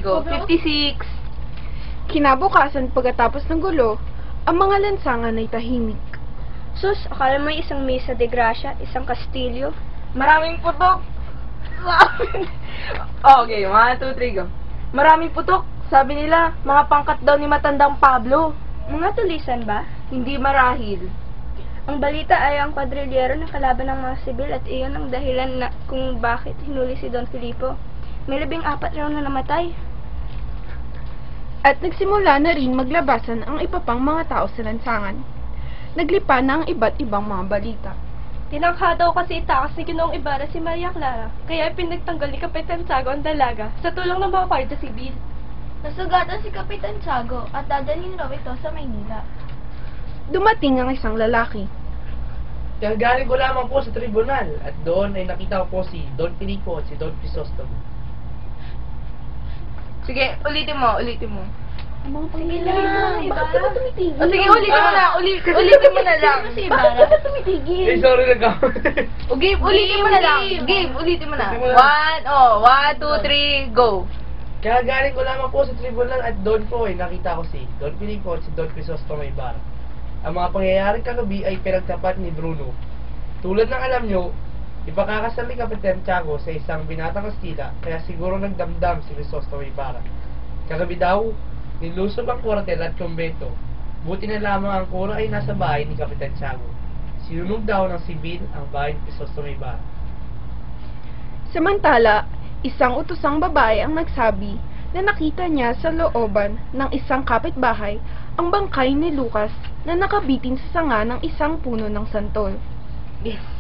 Go. 56. Kinabukasan pagkatapos ng gulo, ang mga lansangan ay tahimik. Sus, akala mo isang mesa de gracia, isang kastilyo? Maraming putok. Okay, 1, 2, 3, go. Maraming putok. Sabi nila, mga pangkat daw ni Matandang Pablo. Mga tulisan ba? Hindi marahil. Ang balita ay ang kwadrilyero ng kalaban ng mga sibil at iyon ang dahilan na kung bakit hinuli si Don Filipo. May 14 raw na namatay. At nagsimula na rin maglabasan ang iba pang mga tao sa lansangan. Naglipa na ang iba't ibang mga balita. Tinangka daw kasi itakas ni Ginoong Ibarra si Maria Clara, kaya pinagtanggal ni Kapitan Tiago ang dalaga sa tulong ng mga Guardia Civil. Nasugatan si Kapitan Tiago at dadalhin raw ito sa Maynila. Dumating ang isang lalaki. Kagaling ko lamang po sa tribunal at doon ay nakita ko po si Don Filipo at si Don Crisostomo. Sige, ulitin mo. Sige lang, bakit ka ba tumitigil? O sige, ulitin mo na. Ulitin mo na lang. Si Bakit ka ba tumitigil? Sorry nagkamali. O game, ulitin mo na lang. Game, ulitin mo na. Ulitin mo na. 1, 2, 3, go. Kagaling ko lamang po sa tribunal at doon po ay nakita ko si Don Filipo at si Don Crisostomo Ibarra. Ang mga pangyayaring kagabi ay pinagtapat ni Bruno. Tulad ng alam nyo, ipakakasal ni Kapitan Tiago sa isang binatang Kastila, kaya siguro nagdamdam si Crisostomo Ibarra. Kagabi daw, nilusob ang kwartel at kumbento. Buti na lamang ang kura ay nasa bahay ni Kapitan Tiago. Sinunog daw ng sibil ang bahay ni Crisostomo Ibarra. Samantala, isang utosang babae ang nagsabi na nakita niya sa looban ng isang kapitbahay ang bangkay ni Lucas na nakabitin sa sanga ng isang puno ng santol. Yes.